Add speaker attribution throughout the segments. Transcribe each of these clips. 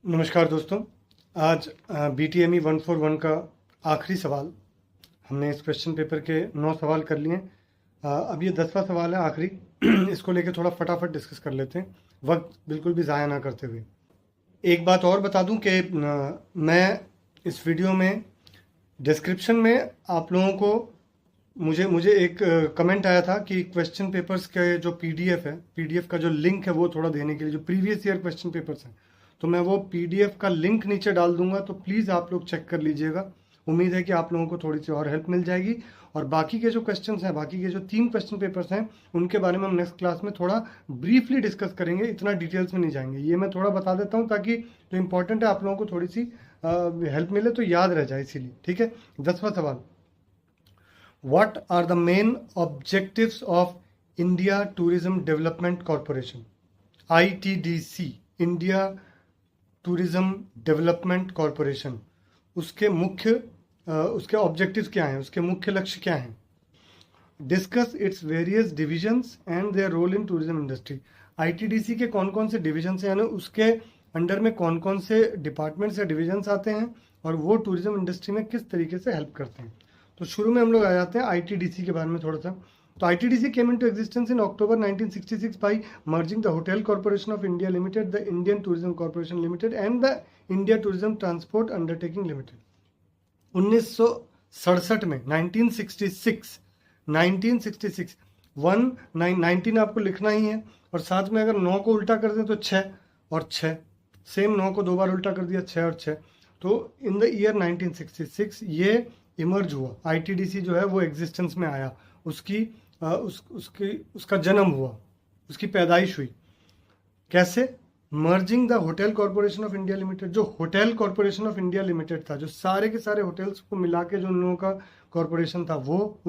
Speaker 1: नमस्कार दोस्तों। आज BTME 141 का आखिरी सवाल। हमने इस क्वेश्चन पेपर के 9 सवाल कर लिए। अब ये 10वां सवाल है आखिरी। इसको लेके थोड़ा फटाफट डिस्कस कर लेते हैं, वक्त बिल्कुल भी ज़ाया ना करते हुए। एक बात और बता दूं कि मैं इस वीडियो में डिस्क्रिप्शन में आप लोगों को मुझे एक कमेंट आया था कि क्वेश्चन पेपर्स के जो पीडीएफ का जो लिंक है वो थोड़ा देने के लिए, जो प्रीवियस ईयर क्वेश्चन पेपर्स हैं, तो मैं वो पीडीएफ का लिंक नीचे डाल दूंगा, तो प्लीज़ आप लोग चेक कर लीजिएगा। उम्मीद है कि आप लोगों को थोड़ी सी और हेल्प मिल जाएगी। और बाकी के जो क्वेश्चंस हैं, बाकी के जो 3 क्वेश्चन पेपर्स हैं, उनके बारे में हम नेक्स्ट क्लास में थोड़ा ब्रीफली डिस्कस करेंगे, इतना डिटेल्स में नहीं जाएंगे। ये मैं थोड़ा बता देता हूँ ताकि जो इंपॉर्टेंट है आप लोगों को थोड़ी सी हेल्प मिले तो याद रह जाए, इसीलिए। ठीक है, 10वां सवाल। What are the main objectives of India Tourism Development Corporation, ITDC, India Tourism Development Corporation? उसके ऑब्जेक्टिव्स क्या हैं, उसके मुख्य लक्ष्य क्या हैं? Discuss its various divisions and their role in tourism industry. ITDC के कौन कौन से डिविजन्स हैं, यानी उसके अंडर में कौन कौन से डिपार्टमेंट्स या डिविजन्स आते हैं और वो टूरिज्म इंडस्ट्री में किस तरीके से हेल्प करते हैं। तो शुरू में हम लोग आ जाते हैं ITDC के बारे में थोड़ा सा। तो ITDC came into existence in October 1966 by merging the hotel corporation of India limited, the Indian tourism corporation limited and the India tourism transport undertaking limited. 1967 में 1966 19 आपको लिखना ही है, और साथ में अगर 9 को उल्टा कर दें तो 6 और 6, सेम 9 को 2 बार उल्टा कर दिया, 6 और 6। तो इन द ईयर 1966 ये इमर्ज हुआ, ITDC जो है वो एग्जिस्टेंस में आया, उसका जन्म हुआ, उसकी पैदाइश हुई। कैसे? Merging the hotel corporation of India limited. जो hotel corporation of India limited था, जो सारे के सारे होटल्स को मिला के जो उन लोगों का कॉर्पोरेशन था, वो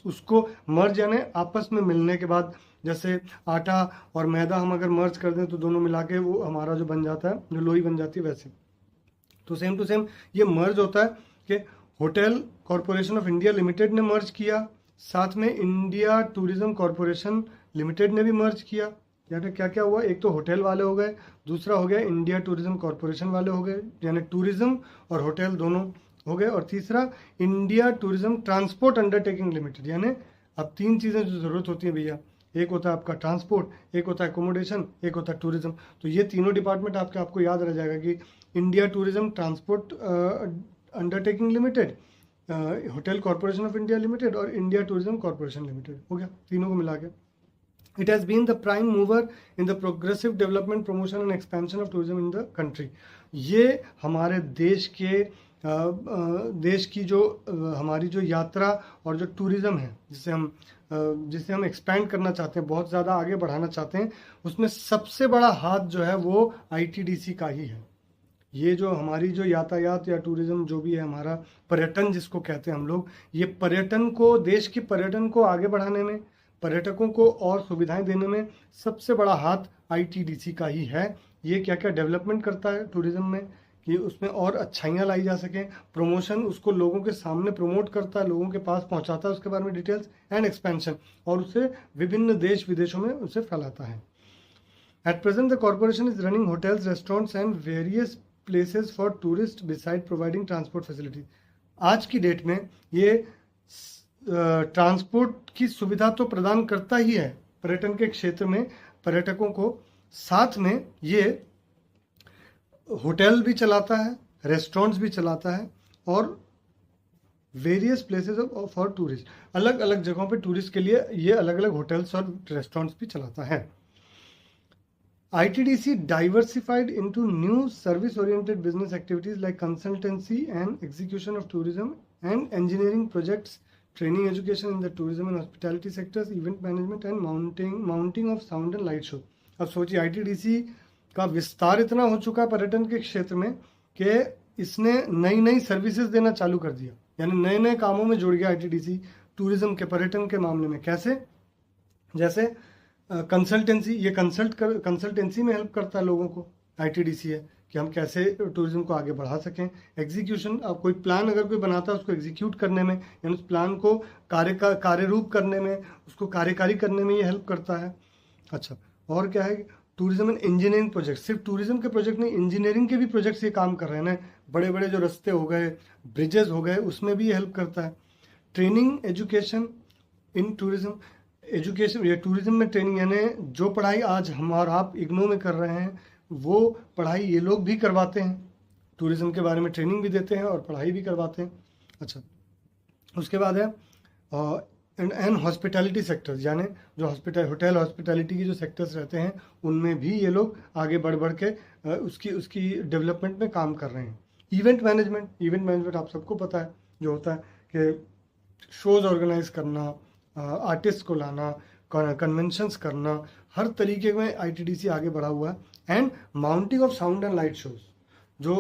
Speaker 1: उसको मर्ज यानी आपस में मिलने के बाद, जैसे आटा और मैदा हम अगर मर्ज कर दें तो दोनों मिला के वो हमारा जो बन जाता है, जो लोई बन जाती है, वैसे। तो सेम टू सेम ये मर्ज होता है कि hotel corporation of India limited ने मर्ज किया, साथ में इंडिया टूरिज्म कॉर्पोरेशन लिमिटेड ने भी मर्ज किया। यानी क्या क्या हुआ, एक तो होटल वाले हो गए, दूसरा हो गया इंडिया टूरिज्म कॉर्पोरेशन वाले हो गए, यानी टूरिज्म और होटल दोनों हो गए, और तीसरा India tourism transport undertaking limited. यानी अब 3 चीज़ें जो ज़रूरत होती है भैया, एक होता है आपका ट्रांसपोर्ट, एक होता है एकोमोडेशन, एक होता है टूरिज्म। तो ये तीनों डिपार्टमेंट आपको याद रह जाएगा कि India tourism transport undertaking limited, hotel corporation of India limited और इंडिया टूरिज्म कॉर्पोरेशन लिमिटेड हो गया, तीनों को मिला के। It has been the prime mover in the progressive development, promotion and expansion of tourism in the country. ये हमारे देश की जो हमारी जो यात्रा और जो टूरिज्म है, जिसे हम एक्सपेंड करना चाहते हैं, बहुत ज़्यादा आगे बढ़ाना चाहते हैं, उसमें सबसे बड़ा हाथ जो है वो ITDC का ही है। ये जो हमारी जो यातायात या टूरिज्म जो भी है, हमारा पर्यटन जिसको कहते हैं हम लोग, ये पर्यटन को, देश की पर्यटन को आगे बढ़ाने में, पर्यटकों को और सुविधाएं देने में सबसे बड़ा हाथ ITDC का ही है। ये क्या क्या डेवलपमेंट करता है टूरिज्म में कि उसमें और अच्छाइयाँ लाई जा सकें, प्रमोशन, उसको लोगों के सामने प्रमोट करता है, लोगों के पास पहुँचाता है उसके बारे में डिटेल्स, एंड एक्सपेंशन, और उसे विभिन्न देश विदेशों में उसे फैलाता है। At present the corporation is running hotels, restaurants and various places for tourist beside providing transport facility. आज की डेट में ये ट्रांसपोर्ट की सुविधा तो प्रदान करता ही है पर्यटन के क्षेत्र में पर्यटकों को, साथ में ये होटल भी चलाता है, रेस्टोरेंट्स भी चलाता है, और वेरियस प्लेसेस फॉर टूरिस्ट, अलग अलग जगहों पे टूरिस्ट के लिए ये अलग अलग होटल्स और रेस्टोरेंट्स भी चलाता है। ITDC diversified into new service-oriented business activities like consultancy and execution of tourism and engineering projects, training education in the tourism and hospitality sectors, event management and mounting of sound and light show। अब सोचिए ITDC का विस्तार इतना हो चुका है पर्यटन के क्षेत्र में कि इसने नई नई सर्विसेज देना चालू कर दिया, यानी नए नए कामों में जुड़ गया ITDC टूरिज्म के, पर्यटन के मामले में। कैसे? जैसे कंसल्टेंसी, ये कंसल्टेंसी में हेल्प करता है लोगों को, ITDC है कि हम कैसे टूरिज्म को आगे बढ़ा सकें। एग्जीक्यूशन, अब कोई प्लान अगर कोई बनाता है उसको एग्जीक्यूट करने में, यानी उस प्लान को कार्यरूप करने में, उसको कार्यकारी करने में ये हेल्प करता है। अच्छा, और क्या है? टूरिज्म एंड इंजीनियरिंग प्रोजेक्ट, सिर्फ टूरिज्म के प्रोजेक्ट नहीं, इंजीनियरिंग के भी प्रोजेक्ट्स ये काम कर रहे हैं ना, बड़े बड़े जो रास्ते हो गए, ब्रिजेस हो गए, उसमें भी ये हेल्प करता है। Training education in tourism, education या टूरिज्म में ट्रेनिंग, यानी जो पढ़ाई आज हम और आप इग्नो में कर रहे हैं वो पढ़ाई ये लोग भी करवाते हैं, टूरिज्म के बारे में ट्रेनिंग भी देते हैं और पढ़ाई भी करवाते हैं। अच्छा, उसके बाद है एंड हॉस्पिटैलिटी सेक्टर्स, यानी जो होटल हॉस्पिटैलिटी के जो सेक्टर्स रहते हैं उनमें भी ये लोग आगे बढ़ बढ़ के उसकी डेवलपमेंट में काम कर रहे हैं। इवेंट मैनेजमेंट आप सबको पता है जो होता है कि शोज़ ऑर्गेनाइज करना, आर्टिस्ट को लाना, कन्वेंशंस करना, हर तरीके में आईटीडीसी आगे बढ़ा हुआ है। And mounting of sound and light shows, जो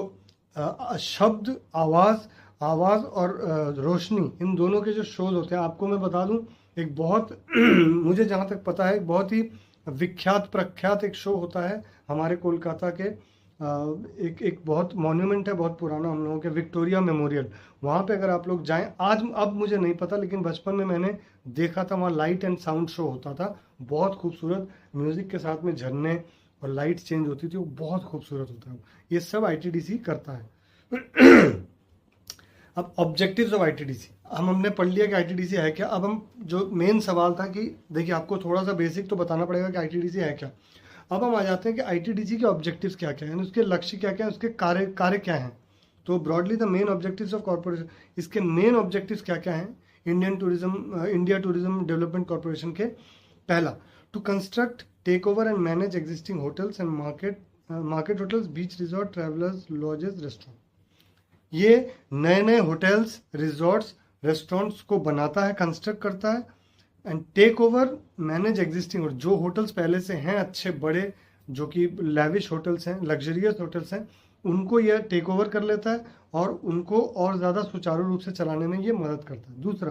Speaker 1: शब्द, आवाज़ और रोशनी, इन दोनों के जो शोज़ होते हैं, आपको मैं बता दूं एक बहुत मुझे जहाँ तक पता है बहुत ही विख्यात प्रख्यात एक शो होता है हमारे कोलकाता के, एक बहुत मॉन्यूमेंट है, बहुत पुराना, हम लोगों के विक्टोरिया मेमोरियल, वहाँ पे अगर आप लोग जाएं, अब मुझे नहीं पता, लेकिन बचपन में मैंने देखा था, वहाँ लाइट एंड साउंड शो होता था, बहुत खूबसूरत, म्यूज़िक के साथ में झरने और लाइट चेंज होती थी, वो बहुत खूबसूरत होता है। ये सब आईटीडीसी करता है। अब ऑब्जेक्टिव्स ऑफ आईटीडीसी हमने पढ़ लिया कि आईटीडीसी है क्या। अब हम, जो मेन सवाल था कि देखिए आपको थोड़ा सा बेसिक तो बताना पड़ेगा कि आईटीडीसी है क्या। अब हम आ जाते हैं कि आईटीडीसी के ऑब्जेक्टिव्स क्या क्या हैं, उसके लक्ष्य क्या क्या हैं, उसके कार्य क्या हैं। तो broadly the main objectives of corporation, इसके मेन ऑब्जेक्टिव्स क्या क्या हैं इंडिया टूरिज्म डेवलपमेंट कॉर्पोरेशन के। पहला, to construct, take over and manage existing hotels and market hotels, beach resort, travellers lodges, restaurant. ये नए नए होटल्स, रिजॉर्ट्स, रेस्टोरेंट्स को बनाता है, कंस्ट्रक्ट करता है। And take over, manage existing, और जो होटल्स पहले से हैं अच्छे बड़े, जो कि लैविश होटल्स हैं, लग्जरियस होटल्स हैं, उनको यह टेक ओवर कर लेता है और उनको और ज़्यादा सुचारू रूप से चलाने में ये मदद करता है। दूसरा,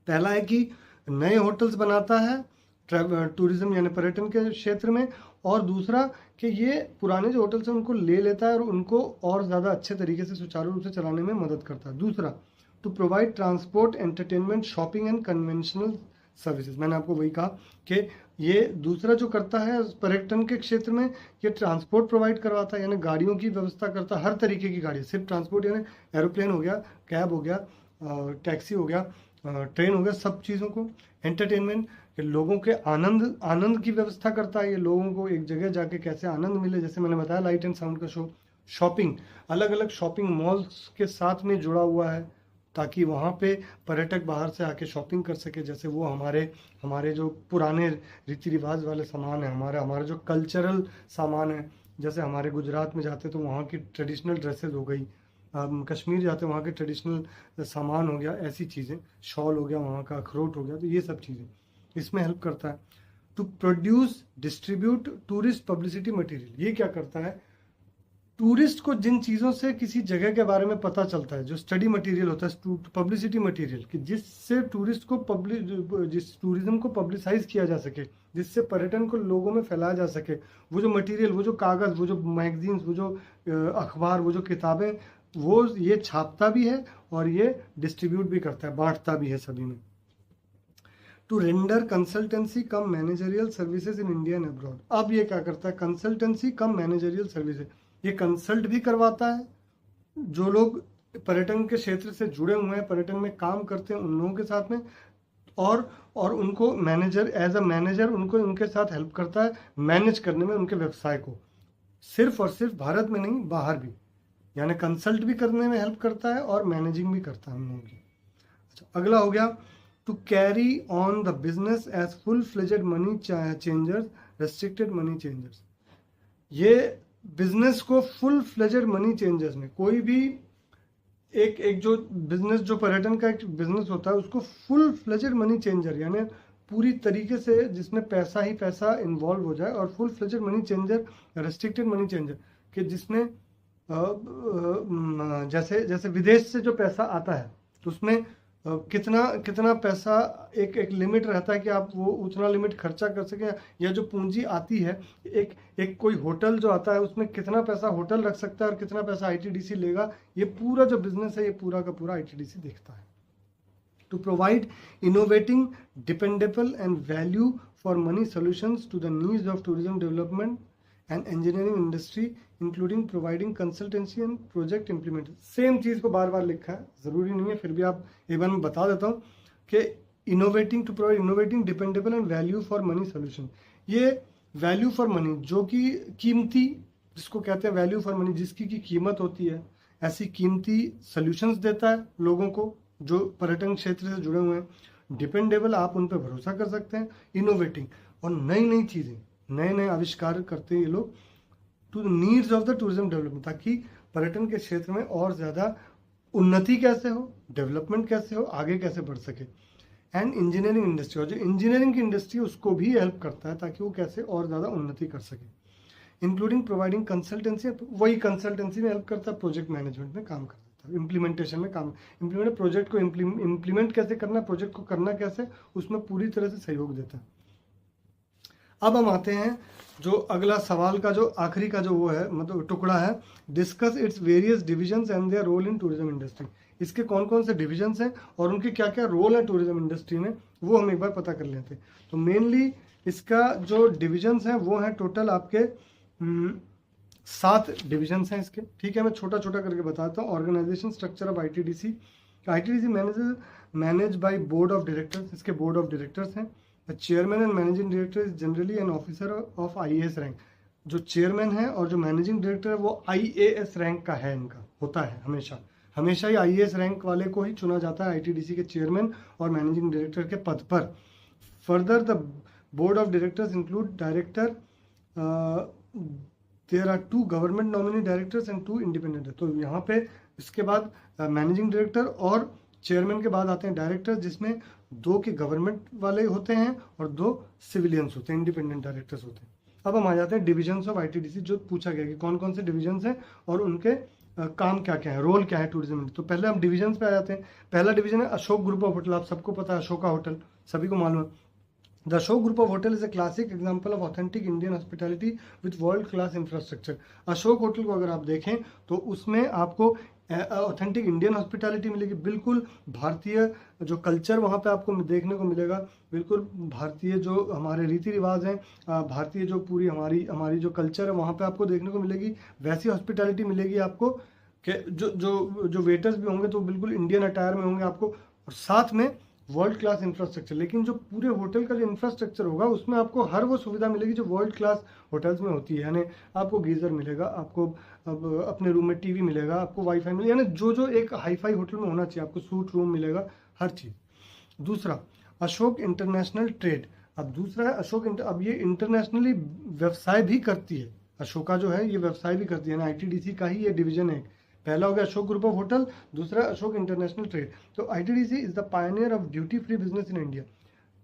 Speaker 1: पहला है कि नए होटल्स बनाता है टूरिज्म यानी पर्यटन के क्षेत्र में, और दूसरा कि ये पुराने जो होटल्स हैं उनको ले लेता है और उनको और ज़्यादा अच्छे तरीके से सुचारू रूप से चलाने में मदद करता है। दूसरा, to provide transport, entertainment, shopping and conventional services. मैंने आपको वही कहा कि ये दूसरा जो करता है पर्यटन के क्षेत्र में, ये ट्रांसपोर्ट प्रोवाइड करवाता है, यानी गाड़ियों की व्यवस्था करता है, हर तरीके की गाड़ी, सिर्फ ट्रांसपोर्ट यानी एरोप्लेन हो गया, कैब हो गया, टैक्सी हो गया, ट्रेन हो गया, सब चीज़ों को। एंटरटेनमेंट, लोगों के आनंद की व्यवस्था करता है, ये लोगों को एक जगह जाके कैसे आनंद मिले, जैसे मैंने बताया लाइट एंड साउंड का शो। शॉपिंग, अलग अलग शॉपिंग मॉल्स के साथ में जुड़ा हुआ है ताकि वहाँ पे पर्यटक बाहर से आके शॉपिंग कर सके, जैसे वो हमारे जो पुराने रीति रिवाज वाले सामान है, हमारा जो कल्चरल सामान है, जैसे हमारे गुजरात में जाते तो वहाँ की ट्रेडिशनल ड्रेसेस हो गई, कश्मीर जाते वहाँ के ट्रेडिशनल सामान हो गया, ऐसी चीज़ें, शॉल हो गया वहाँ का, अखरोट हो गया, तो ये सब चीज़ें इसमें हेल्प करता है। To produce, distribute tourist publicity material, ये क्या करता है, टूरिस्ट को जिन चीज़ों से किसी जगह के बारे में पता चलता है, जो स्टडी मटेरियल होता है, पब्लिसिटी मटेरियल, कि जिससे जिस टूरिज्म को पब्लिसाइज किया जा सके, जिससे पर्यटन को लोगों में फैलाया जा सके, वो जो मटेरियल, वो जो कागज़, वो जो मैगजीन्स, वो जो अखबार, वो जो किताबें, वो ये छापता भी है और ये डिस्ट्रीब्यूट भी करता है, बांटता भी है सभी में। To render consultancy cum managerial services in India and abroad. अब ये क्या करता है, कंसल्टेंसी कम मैनेजरियल सर्विसेज, ये कंसल्ट भी करवाता है जो लोग पर्यटन के क्षेत्र से जुड़े हुए हैं, पर्यटन में काम करते हैं, उन लोगों के साथ में, और उनको एज अ मैनेजर उनको उनके साथ हेल्प करता है मैनेज करने में उनके व्यवसाय को, सिर्फ और सिर्फ भारत में नहीं, बाहर भी, यानी कंसल्ट भी करने में हेल्प करता है और मैनेजिंग भी करता है हम लोगों की। अच्छा, अगला हो गया, to carry on the business as full fledged money changers, restricted money changers. ये बिजनेस को फुल फ्लेजेड मनी चेंजर्स में, कोई भी एक जो बिजनेस, जो पर्यटन का एक बिजनेस होता है, उसको फुल फ्लेजेड मनी चेंजर, यानी पूरी तरीके से जिसमें पैसा ही पैसा इन्वॉल्व हो जाए, और full fledged money changer, restricted money changer, कि जिसमें जैसे विदेश से जो पैसा आता है तो उसमें कितना पैसा, एक लिमिट रहता है कि आप वो उतना लिमिट खर्चा कर सकें, या जो पूंजी आती है, एक कोई होटल जो आता है उसमें कितना पैसा होटल रख सकता है और कितना पैसा आईटीडीसी लेगा, ये पूरा जो बिजनेस है ये पूरा का पूरा आईटीडीसी देखता है। to provide innovating, dependable and value for money solutions to the needs of tourism development and engineering industry, including providing consultancy and project implementation. Same चीज़ को बार बार लिखा है, ज़रूरी नहीं है, फिर भी आप एक बार मैं बता देता हूँ कि innovating to provide innovating, dependable and value for money solution. ये वैल्यू फॉर मनी जो कि कीमती, जिसको कहते हैं वैल्यू फॉर मनी, जिसकी की कीमत होती है, ऐसी कीमती सॉल्यूशंस देता है लोगों को जो पर्यटन क्षेत्र से जुड़े हुए हैं. डिपेंडेबल, आप उन पर भरोसा कर सकते हैं. इनोवेटिंग, और नई नई चीज़ें, नए नए आविष्कार करते हैं ये लोग to the needs of the tourism development, ताकि पर्यटन के क्षेत्र में और ज़्यादा उन्नति कैसे हो, डेवलपमेंट कैसे हो, आगे कैसे बढ़ सके. एंड इंजीनियरिंग इंडस्ट्री, और जो इंजीनियरिंग की इंडस्ट्री उसको भी हेल्प करता है ताकि वो कैसे और ज़्यादा उन्नति कर सके. इंक्लूडिंग प्रोवाइडिंग कंसल्टेंसी, वही कंसल्टेंसी में हेल्प करता है, प्रोजेक्ट मैनेजमेंट में काम करता है, इम्प्लीमेंटेशन में काम, इम्प्लीमेंट प्रोजेक्ट को इम्प्लीमेंट कैसे करना, प्रोजेक्ट को करना कैसे, उसमें पूरी तरह से सहयोग देता है. अब हम आते हैं जो अगला सवाल का जो आखिरी का जो वो है, मतलब टुकड़ा है, discuss its various divisions and their role in tourism industry. इसके कौन कौन से डिविजन्स हैं और उनके क्या क्या रोल है टूरिज्म इंडस्ट्री में, वो हम एक बार पता कर लेते हैं. तो मेनली इसका जो डिविजन्स हैं वो हैं टोटल आपके 7 डिविजन्स हैं इसके. ठीक है, मैं छोटा छोटा करके बताता हूँ. Organisation structure of ITDC manage by board of directors. इसके बोर्ड ऑफ डायरेक्टर्स हैं. Chairman and managing director is generally an officer of IAS rank. जो चेयरमैन है और जो मैनेजिंग डायरेक्टर है वो आईएएस रैंक का है, इनका होता है हमेशा ही आईएएस रैंक वाले को ही चुना जाता है आईटीडीसी के चेयरमैन और मैनेजिंग डायरेक्टर के पद पर. Further the board of directors include director, there are 2 government nominee directors and 2 independent. तो यहाँ पे इसके बाद मैनेजिंग डायरेक्टर और चेयरमैन के बाद आते हैं डायरेक्टर, जिसमें 2 के गवर्नमेंट वाले होते हैं और 2 सिविलियंस होते हैं, इंडिपेंडेंट डायरेक्टर्स होते हैं. अब हम आ जाते हैं डिविजन्स ऑफ आईटीडीसी, जो पूछा गया कि कौन कौन से डिविजन्स हैं और उनके काम क्या क्या है, रोल क्या है टूरिज्म में. तो पहले हम डिविजन्स पे आ जाते हैं. पहला डिवीजन है अशोक ग्रुप ऑफ होटल. आप सबको पता है अशोका होटल, सभी को मालूम है. The Ashok Group of Hotel is a classic example of authentic Indian hospitality with world-class infrastructure. Ashok hotel को अगर आप देखें तो उसमें आपको ऑथेंटिक इंडियन हॉस्पिटैलिटी मिलेगी, बिल्कुल भारतीय जो कल्चर वहाँ पे आपको देखने को मिलेगा, बिल्कुल भारतीय जो हमारे रीति रिवाज हैं, भारतीय जो पूरी हमारी जो कल्चर है वहाँ पे आपको देखने को मिलेगी, वैसी हॉस्पिटैलिटी मिलेगी आपको. कि जो वेटर्स भी होंगे तो बिल्कुल इंडियन अटायर में होंगे आपको, और साथ में वर्ल्ड क्लास इंफ्रास्ट्रक्चर. लेकिन जो पूरे होटल का जो इंफ्रास्ट्रक्चर होगा उसमें आपको हर वो सुविधा मिलेगी जो वर्ल्ड क्लास होटल्स में होती है. यानी आपको गीज़र मिलेगा, आपको अपने रूम में टीवी मिलेगा, आपको वाईफाई मिलेगा, यानी जो एक हाईफाई होटल में होना चाहिए, आपको सूट रूम मिलेगा, हर चीज़. दूसरा अशोक इंटरनेशनल ट्रेड. अब दूसरा है अशोक अब ये इंटरनेशनली व्यवसाय भी करती है. अशोका जो है ये व्यवसाय भी करती है ना, आईटीडीसी का ही ये डिवीजन है. पहला हो गया अशोक ग्रुप ऑफ होटल, दूसरा अशोक इंटरनेशनल ट्रेड. तो ITDC is the Pioneer of duty free business in India.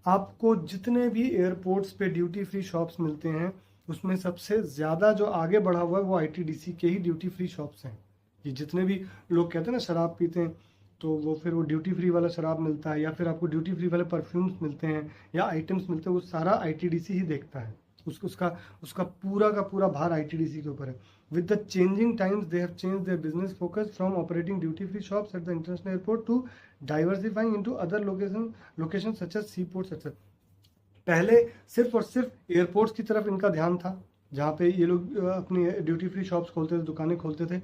Speaker 1: आपको जितने भी एयरपोर्ट्स पे ड्यूटी फ्री शॉप्स मिलते हैं उसमें सबसे ज़्यादा जो आगे बढ़ा हुआ है वो आईटीडीसी के ही ड्यूटी फ्री शॉप्स हैं. ये जितने भी लोग कहते हैं ना शराब पीते हैं तो वो फिर वो ड्यूटी फ्री वाला शराब मिलता है, या फिर आपको ड्यूटी फ्री वाले परफ्यूम्स मिलते हैं या आइटम्स मिलते हैं, वो सारा आईटीडीसी ही देखता है. उसका पूरा का पूरा भार आईटीडीसी के ऊपर है. With the changing times, they have changed their business focus from operating duty-free shops at the international airport to diversifying into other locations such as seaports etc. पहले सिर्फ और सिर्फ एयरपोर्ट्स की तरफ इनका ध्यान था, जहाँ पे ये लोग अपनी ड्यूटी फ्री शॉप्स खोलते थे, दुकानें खोलते थे.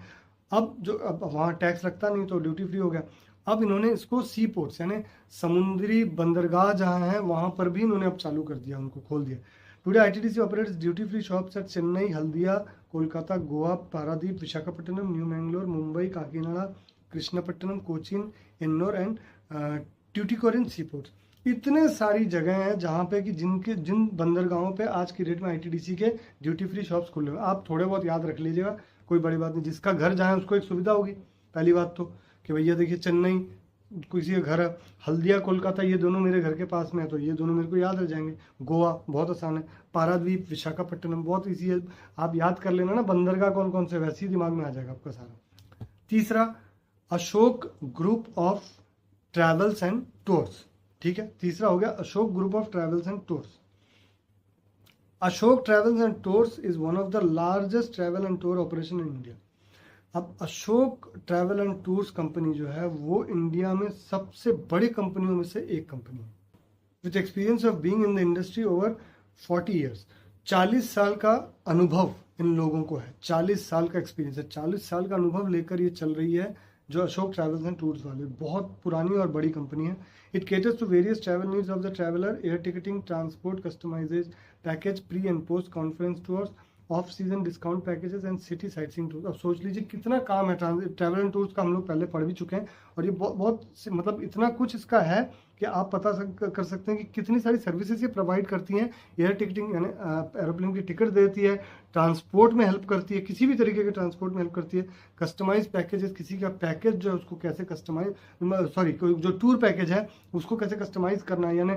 Speaker 1: अब वहाँ टैक्स लगता नहीं तो ड्यूटी फ्री हो गया. अब इन्होंने इसको सी पोर्ट्स यानी समुद्री बंदरगाह जहाँ हैं वहाँ पर भी इन्होंने अब चालू कर दिया, उनको खोल दिया. Today, ITDC operates duty-free shops at Chennai, Haldia, Kolkata, Goa, Paradip, Visakhapatnam, New Mangalore, Mumbai, Kakinada, Krishnapatnam, Cochin, Ennore and Tuticorin seaports. इतने सारी जगह हैं जहाँ पे कि जिन बंदरगाहों पे आज की डेट में आईटीडीसी के ड्यूटी फ्री शॉप्स खुले हुए. आप थोड़े बहुत याद रख लीजिएगा, कोई बड़ी बात नहीं. जिसका घर जहाँ है उसको एक सुविधा होगी. पहली बात तो कि भैया देखिए चेन्नई किसी का घर है, हल्दिया कोलकाता ये दोनों मेरे घर के पास में है तो ये दोनों मेरे को याद रह जाएंगे. गोवा बहुत आसान है, पारादीप, विशाखापट्टनम बहुत ईजी है, आप याद कर लेना ना बंदरगाह कौन कौन से, वैसे ही दिमाग में आ जाएगा आपका सारा. तीसरा Ashok group of travels and tours. ठीक है, तीसरा हो गया Ashok group of travels and tours. Ashok travels and tours is one of the largest travel and tour operation in India. अब Ashok travel and tours company जो है वो इंडिया में सबसे बड़ी कंपनियों में से एक कंपनी है, with experience of being in the industry over 40 years. 40 साल का अनुभव इन लोगों को है, 40 साल का एक्सपीरियंस है, 40 साल का अनुभव लेकर ये चल रही है जो अशोक ट्रैवल्स एंड टूर्स वाले। बहुत पुरानी और बड़ी कंपनी है। It caters to various travel needs of the traveller, air ticketing, transport, customises package, pre and post conference tours, off season discount packages and city sightseeing tour. अब सोच लीजिए कितना काम है ट्रैवल एंड टूर्स का, हम लोग पहले पढ़ भी चुके हैं, और ये बहुत मतलब इतना कुछ इसका है कि आप पता कर सकते हैं कि कितनी सारी सर्विसेज ये प्रोवाइड करती हैं। एयर टिकटिंग यानी एरोप्लेन की टिकट देती है, ट्रांसपोर्ट में हेल्प करती है, किसी भी तरीके के ट्रांसपोर्ट में हेल्प करती है, कस्टमाइज पैकेजेस, किसी का पैकेज जो है उसको कैसे कस्टमाइज जो टूर पैकेज है उसको कैसे कस्टमाइज करना है, यानी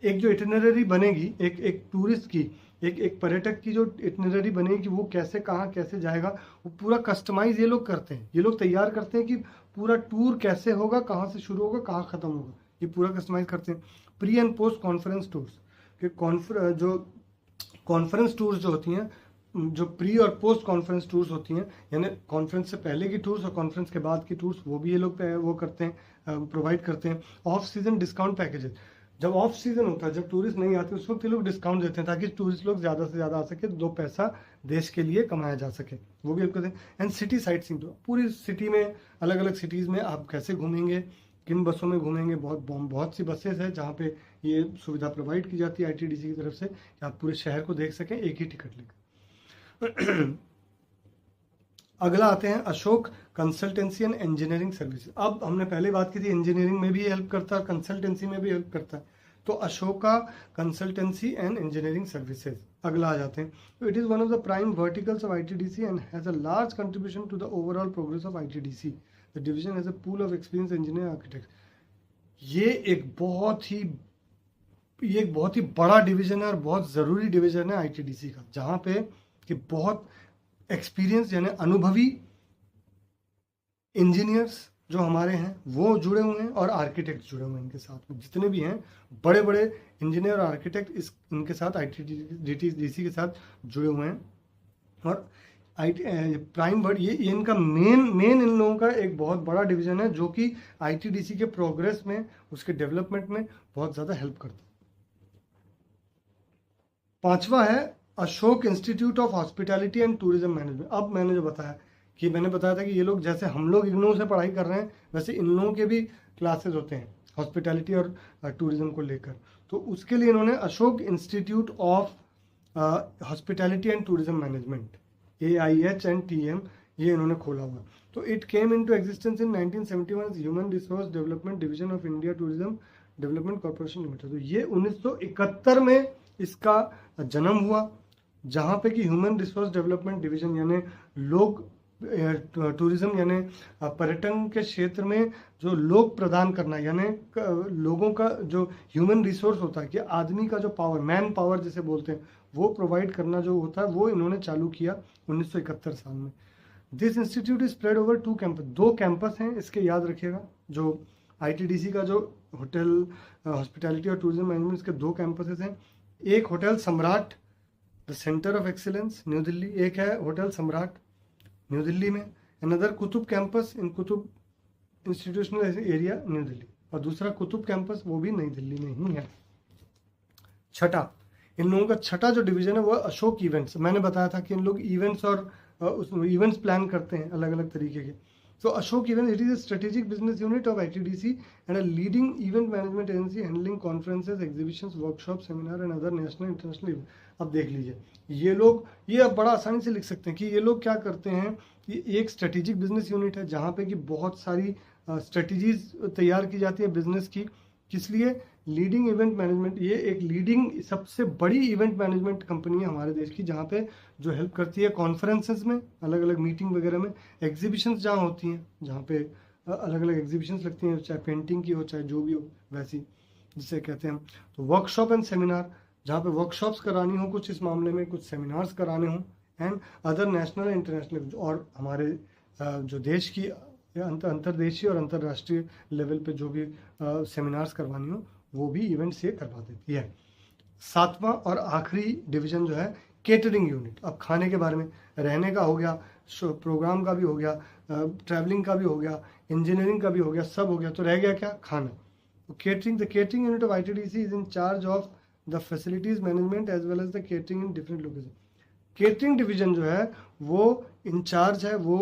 Speaker 1: एक जो इटिनरी बनेगी एक टूरिस्ट की, एक पर्यटक की जो इटिनरी बनेगी वो कैसे कहाँ कैसे जाएगा, वो पूरा कस्टमाइज ये लोग करते हैं। ये लोग तैयार करते हैं कि पूरा टूर कैसे होगा, कहाँ से शुरू होगा, कहाँ ख़त्म होगा, ये पूरा कस्टमाइज करते हैं। Pre and post conference tours के कॉन्फ्रेंस टूर्स जो होती हैं, जो प्री और पोस्ट कॉन्फ्रेंस टूर्स होती हैं, यानी कॉन्फ्रेंस से पहले की टूर्स और कॉन्फ्रेंस के बाद की टूर्स, वो भी ये लोग वो करते हैं, प्रोवाइड करते हैं। ऑफ सीजन डिस्काउंट पैकेजेस, जब ऑफ सीजन होता है, जब टूरिस्ट नहीं आते उस वक्त ये लोग डिस्काउंट देते हैं ताकि टूरिस्ट लोग ज़्यादा से ज़्यादा आ सके, दो पैसा देश के लिए कमाया जा सके, वो भी करते हैं। एंड सिटी साइट सीइंग, पूरी सिटी में अलग अलग सिटीज़ में आप कैसे घूमेंगे, किन बसों में घूमेंगे, बहुत सी बसेस है जहाँ पे ये सुविधा प्रोवाइड की जाती है आईटीडीसी की तरफ से कि आप पूरे शहर को देख सकें एक ही टिकट लेकर। अगला आते हैं Ashok consultancy and engineering services. अब हमने पहले बात की थी इंजीनियरिंग में भी हेल्प करता है, कंसल्टेंसी में भी हेल्प करता है, तो Ashoka consultancy and engineering services अगला आ जाते हैं। तो it is one of the prime verticals of ITDC and has a large contribution to the overall progress of ITDC. The division has a pool of experience engineer architect. ये एक बहुत ही बड़ा division है और बहुत ज़रूरी डिवीजन है ITDC का, जहाँ पे कि बहुत एक्सपीरियंस यानी अनुभवी इंजीनियर्स जो हमारे हैं वो जुड़े हुए हैं और आर्किटेक्ट जुड़े हुए हैं इनके साथ में, जितने भी हैं बड़े बड़े इंजीनियर और आर्किटेक्ट इनके साथ आईटीडीसी के साथ जुड़े हुए हैं। और प्राइम वर्ड ये इनका मेन इन लोगों का एक बहुत बड़ा डिवीजन है जो कि आईटीडीसी के प्रोग्रेस में, उसके डेवलपमेंट में बहुत ज़्यादा हेल्प करता है। पांचवा है Ashok institute of hospitality and tourism management. अब मैंने जो बताया था कि ये लोग जैसे हम लोग इग्नू से पढ़ाई कर रहे हैं वैसे इन लोगों के भी क्लासेस होते हैं हॉस्पिटैलिटी और टूरिज्म को लेकर, तो उसके लिए इन्होंने Ashok institute of hospitality and tourism management AIHNTM ये इन्होंने खोला हुआ। तो it came into existence in 1971 human resource development division of India tourism development corporation limited. तो ये 1971 में इसका जन्म हुआ, जहाँ पे कि ह्यूमन रिसोर्स डेवलपमेंट डिवीजन यानी लोग टूरिज्म यानी पर्यटन के क्षेत्र में जो लोग प्रदान करना, यानी लोगों का जो ह्यूमन रिसोर्स होता है कि आदमी का जो पावर, मैन पावर जिसे बोलते हैं, वो प्रोवाइड करना जो होता है वो इन्होंने चालू किया 1971 साल में। This institute is spread over 2 campus, 2 campus हैं इसके, याद रखिएगा। जो आईटीडीसी का जो होटल हॉस्पिटैलिटी और टूरिज्म मैनेजमेंट, इसके 2 कैंपसेस हैं। एक होटल सम्राट the centre of excellence new Delhi, एक है होटल सम्राट न्यू दिल्ली में, अनदर कुतुब कैंपस इन Qutub institutional area new Delhi, और दूसरा कुतुब कैंपस वो भी नई दिल्ली में ही है। छठा, इन लोगों का छठा जो डिवीजन है वो अशोक इवेंट्स। मैंने बताया था कि इन लोग इवेंट्स और इवेंट्स प्लान करते हैं अलग अलग तरीके के। So Ashok Events, it is a strategic business unit of ITDC and a leading event management agency handling conferences, exhibitions, workshops, seminar and other national international events. अब देख लीजिए ये लोग, ये आप बड़ा आसानी से लिख सकते हैं कि ये लोग क्या करते हैं कि एक स्ट्रेटेजिक बिजनेस यूनिट है जहाँ पे कि बहुत सारी स्ट्रेटजीज तैयार की जाती है बिजनेस की। किस लिए? लीडिंग इवेंट मैनेजमेंट, ये एक लीडिंग सबसे बड़ी इवेंट मैनेजमेंट कंपनी है हमारे देश की, जहाँ पे जो हेल्प करती है कॉन्फ्रेंसेस में, अलग अलग मीटिंग वगैरह में, एग्जीबिशंस जहाँ होती हैं, जहाँ पे अलग अलग एग्जीबिशंस लगती हैं, चाहे पेंटिंग की हो चाहे जो भी हो वैसी, जिसे कहते हैं हम। तो वर्कशॉप एंड सेमिनार, जहाँ पे वर्कशॉप्स करानी हो कुछ इस मामले में, कुछ सेमिनार्स कराने हों, एंड अदर नेशनल इंटरनेशनल, और हमारे जो देश की अंतर्देशीय और अंतर्राष्ट्रीय लेवल पे जो भी सेमिनार्स करवानी हो वो भी इवेंट्स ये करवा देती है। 7वां और आखिरी डिवीजन जो है केटरिंग यूनिट, अब खाने के बारे में, रहने का हो गया, प्रोग्राम का भी हो गया, ट्रैवलिंग का भी हो गया, इंजीनियरिंग का भी हो गया, सब हो गया, तो रह गया क्या, खाना। तो catering, the catering unit of ITDC is in charge of the facilities management as well as the catering in different location. Catering division जो है वो इंचार्ज है, वो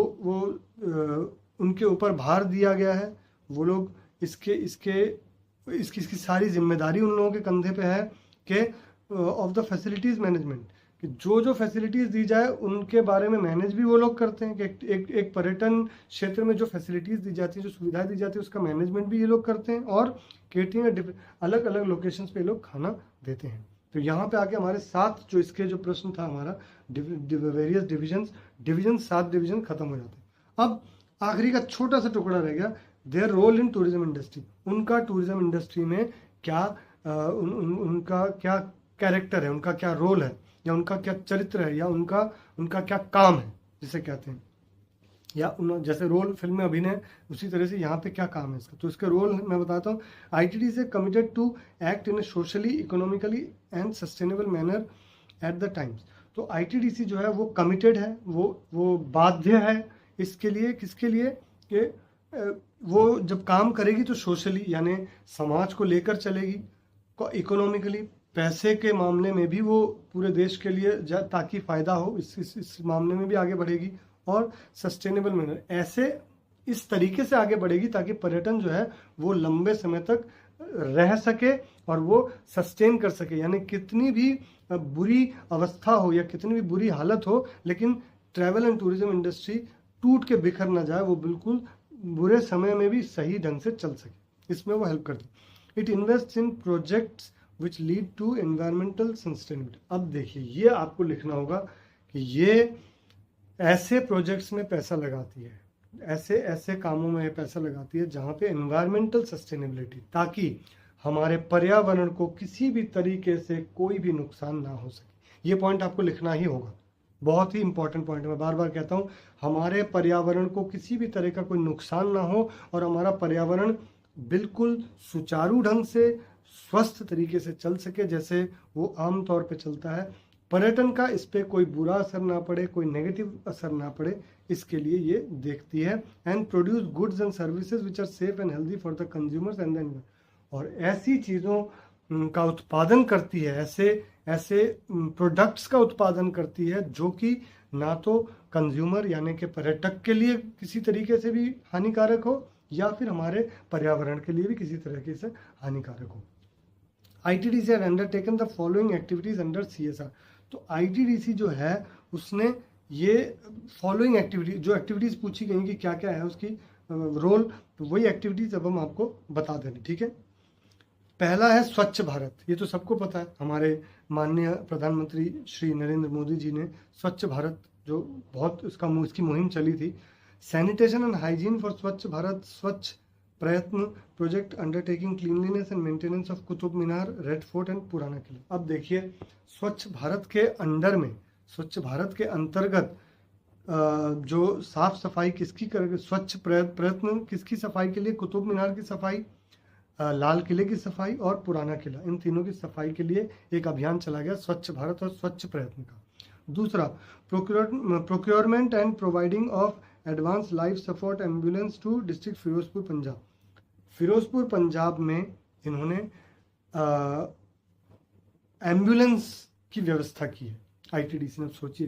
Speaker 1: उनके ऊपर भार दिया गया है, वो लोग इसकी सारी जिम्मेदारी उन लोगों के कंधे पे है कि ऑफ द फैसिलिटीज़ मैनेजमेंट, कि जो फैसिलिटीज़ दी जाए उनके बारे में मैनेज भी वो लोग करते हैं, कि एक पर्यटन क्षेत्र में जो फैसिलिटीज़ दी जाती है, जो सुविधाएं दी जाती है, उसका मैनेजमेंट भी ये लोग करते हैं, और केटरिंग अलग अलग लोकेशंस पे लोग खाना देते हैं। तो यहाँ पे आके हमारे 7 जो इसके जो प्रश्न था हमारा वेरियस डिविजन 7 डिवीजन खत्म हो जाते हैं। अब आखिरी का छोटा सा टुकड़ा रह गया, their role in tourism industry, उनका टूरिज्म इंडस्ट्री में क्या उनका क्या कैरेक्टर है, उनका क्या रोल है, या उनका क्या चरित्र है, या उनका क्या काम है जिसे कहते हैं, या जैसे रोल फिल्म में अभिनय, उसी तरह से यहाँ पे क्या काम है इसका। तो इसका रोल मैं बताता हूँ। आईटीडी से committed to act in a socially, economically and sustainable manner at the times. तो आईटीडीसी जो है वो कमिटेड है, वो बाध्य है इसके लिए, किसके लिए, कि वो जब काम करेगी तो सोशली यानी समाज को लेकर चलेगी, इकोनॉमिकली पैसे के मामले में भी वो पूरे देश के लिए ताकि फ़ायदा हो इस मामले में भी आगे बढ़ेगी, और सस्टेनेबल मैनर ऐसे इस तरीके से आगे बढ़ेगी ताकि पर्यटन जो है वो लंबे समय तक रह सके और वो सस्टेन कर सके, यानी कितनी भी बुरी अवस्था हो या कितनी भी बुरी हालत हो, लेकिन ट्रैवल एंड टूरिज्म इंडस्ट्री टूट के बिखर ना जाए, वो बिल्कुल बुरे समय में भी सही ढंग से चल सके, इसमें वो हेल्प करती है। It invest in projects which lead to environmental sustainability. अब देखिए ये आपको लिखना होगा कि ये ऐसे प्रोजेक्ट्स में पैसा लगाती है, ऐसे कामों में पैसा लगाती है जहाँ पे एनवायरमेंटल सस्टेनेबिलिटी, ताकि हमारे पर्यावरण को किसी भी तरीके से कोई भी नुकसान ना हो सके। ये पॉइंट आपको लिखना ही होगा, बहुत ही इंपॉर्टेंट पॉइंट है। मैं बार बार कहता हूँ, हमारे पर्यावरण को किसी भी तरह का कोई नुकसान ना हो और हमारा पर्यावरण बिल्कुल सुचारू ढंग से स्वस्थ तरीके से चल सके, जैसे वो आम तौर पे चलता है। पर्यटन का इस पे कोई बुरा असर ना पड़े, कोई नेगेटिव असर ना पड़े, इसके लिए ये देखती है। And produce goods and services which are safe and healthy for the consumers and then, और ऐसी चीज़ों का उत्पादन करती है, ऐसे प्रोडक्ट्स का उत्पादन करती है जो कि ना तो कंज्यूमर यानी कि पर्यटक के लिए किसी तरीके से भी हानिकारक हो, या फिर हमारे पर्यावरण के लिए भी किसी तरीके से हानिकारक हो। ITDC have undertaken the following activities under CSR। तो ITDC जो है उसने ये फॉलोइंग एक्टिविटीज, जो एक्टिविटीज पूछी गई कि क्या क्या है उसकी रोल, तो वही एक्टिविटीज अब हम आपको बता देंगे, ठीक है। पहला है स्वच्छ भारत, ये तो सबको पता है, हमारे माननीय प्रधानमंत्री श्री नरेंद्र मोदी जी ने स्वच्छ भारत जो बहुत इसकी मुहिम चली थी। सैनिटेशन एंड हाइजीन फॉर स्वच्छ भारत, स्वच्छ प्रयत्न project undertaking cleanliness and maintenance of Qutub Minar, red fort and पुराना किला। अब देखिए स्वच्छ भारत के अंडर में, स्वच्छ भारत के अंतर्गत जो साफ सफाई किसकी करेगी, स्वच्छ प्रयत्न किसकी सफाई के लिए, कुतुब मीनार की सफाई, लाल किले की सफाई और पुराना किला, इन तीनों की सफाई के लिए एक अभियान चला गया स्वच्छ भारत और स्वच्छ प्रयत्न का। दूसरा procurement and providing of advance life support ambulance to district Firozpur Punjab. Firozpur Punjab में इन्होंने एम्बुलेंस की व्यवस्था की है ITDC ने। सोचिए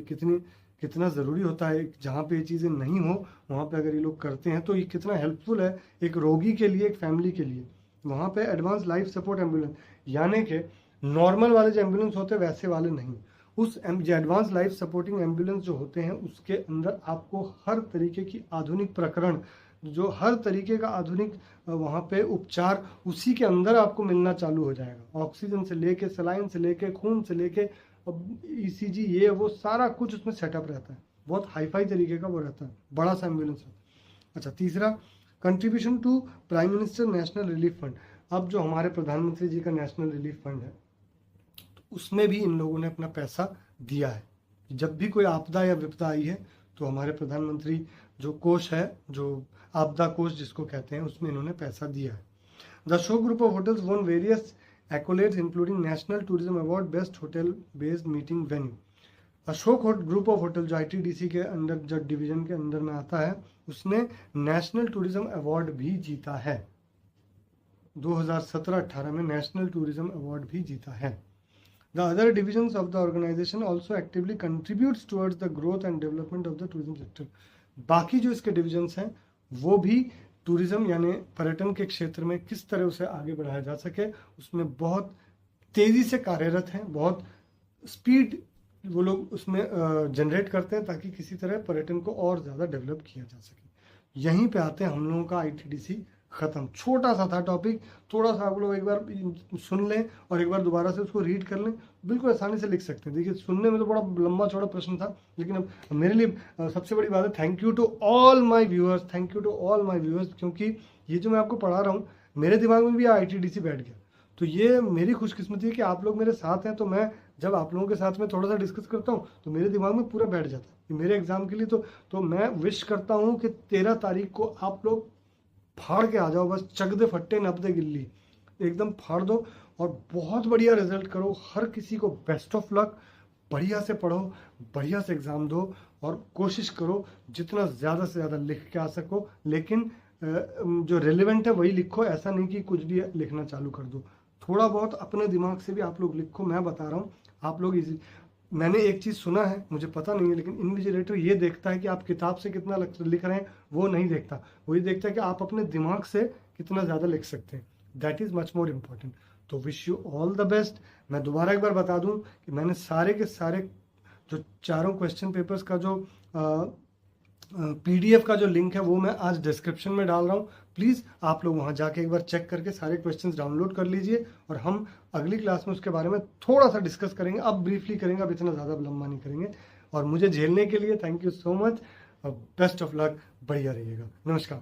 Speaker 1: कितना ज़रूरी होता है, जहाँ पे ये चीज़ें नहीं हो वहाँ पे अगर ये लोग करते हैं तो ये कितना हेल्पफुल है एक रोगी के लिए, एक फैमिली के लिए। वहाँ पे एडवांस लाइफ सपोर्ट एम्बुलेंस, यानी कि नॉर्मल वाले जो एम्बुलेंस होते हैं वैसे वाले नहीं, उस एडवांस लाइफ सपोर्टिंग एम्बुलेंस जो होते हैं उसके अंदर आपको हर तरीके की आधुनिक प्रकरण, जो हर तरीके का आधुनिक वहाँ पे उपचार उसी के अंदर आपको मिलना चालू हो जाएगा। ऑक्सीजन से लेके, सलाइन से लेके, खून से लेके, ECG, ये वो सारा कुछ उसमें सेटअप रहता है, बहुत हाईफाई तरीके का वो रहता है, बड़ा सा एम्बुलेंस रहता है। अच्छा, तीसरा contribution to prime minister national relief fund. अब जो हमारे प्रधानमंत्री जी का नेशनल रिलीफ फंड है तो उसमें भी इन लोगों ने अपना पैसा दिया है। जब भी कोई आपदा या विपदा आई है तो हमारे प्रधानमंत्री जो कोष है, जो आपदा कोष जिसको कहते हैं, उसमें इन्होंने पैसा दिया है। The show group of hotels won various accolades including National Tourism Award, Best Hotel Based Meeting Venue। Ashok group of hotel जो आईटीडीसी के अंडर जो डिवीजन के अंदर में आता है, उसने नेशनल टूरिज्म अवार्ड भी जीता है। 2017-18 में नेशनल टूरिज्म अवार्ड भी जीता है। The other divisions of the organisation also actively contributes towards the growth and development of the tourism sector. बाकी जो इसके डिविजन्स हैं वो भी टूरिज्म यानी पर्यटन के क्षेत्र में किस तरह उसे आगे बढ़ाया जा सके उसमें बहुत तेज़ी से कार्यरत हैं, बहुत स्पीड वो लोग उसमें जनरेट करते हैं ताकि किसी तरह पर्यटन को और ज़्यादा डेवलप किया जा सके। यहीं पे आते हैं हम लोगों का आईटीडीसी ख़त्म। छोटा सा था टॉपिक, थोड़ा सा आप लोग एक बार सुन लें और एक बार दोबारा से उसको रीड कर लें, बिल्कुल आसानी से लिख सकते हैं। देखिए सुनने में तो बड़ा लंबा चौड़ा प्रश्न था, लेकिन अब मेरे लिए सबसे बड़ी बात है thank you to all my viewers, thank you to all my viewers, क्योंकि ये जो मैं आपको पढ़ा रहा हूँ मेरे दिमाग में भी आईटीडीसी बैठ गया। तो ये मेरी खुशकिस्मती है कि आप लोग मेरे साथ हैं, तो मैं जब आप लोगों के साथ में थोड़ा सा डिस्कस करता हूँ तो मेरे दिमाग में पूरा बैठ जाता है मेरे एग्जाम के लिए। तो मैं विश करता हूँ कि 13 तारीख को आप लोग फाड़ के आ जाओ, बस चक दे फट्टे नप दे गिल्ली, एकदम फाड़ दो और बहुत बढ़िया रिजल्ट करो। हर किसी को बेस्ट ऑफ लक, बढ़िया से पढ़ो, बढ़िया से एग्ज़ाम दो और कोशिश करो जितना ज़्यादा से ज़्यादा लिख के आ सको, लेकिन जो रेलिवेंट है वही लिखो, ऐसा नहीं कि कुछ भी लिखना चालू कर दो। थोड़ा बहुत अपने दिमाग से भी आप लोग लिखो। मैं बता रहा हूँ आप लोग मैंने एक चीज़ सुना है, मुझे पता नहीं है, लेकिन इन्विजिलेटर ये देखता है कि आप किताब से कितना लिख रहे हैं, वो नहीं देखता। वो ये देखता है कि आप अपने दिमाग से कितना ज़्यादा लिख सकते हैं। That is much more important. तो wish you all the best. मैं दोबारा एक बार बता दूं कि मैंने सारे के सारे जो चारों क्वेश्चन पेपर्स का जो पीडीएफ का जो लिंक है वो मैं आज डिस्क्रिप्शन में डाल रहा हूँ। प्लीज़ आप लोग वहाँ जाके एक बार चेक करके सारे क्वेश्चंस डाउनलोड कर लीजिए और हम अगली क्लास में उसके बारे में थोड़ा सा डिस्कस करेंगे। अब ब्रीफली करेंगे, अब इतना ज़्यादा लंबा नहीं करेंगे। और मुझे झेलने के लिए thank you so much. Best of luck, बढ़िया रहिएगा। नमस्कार।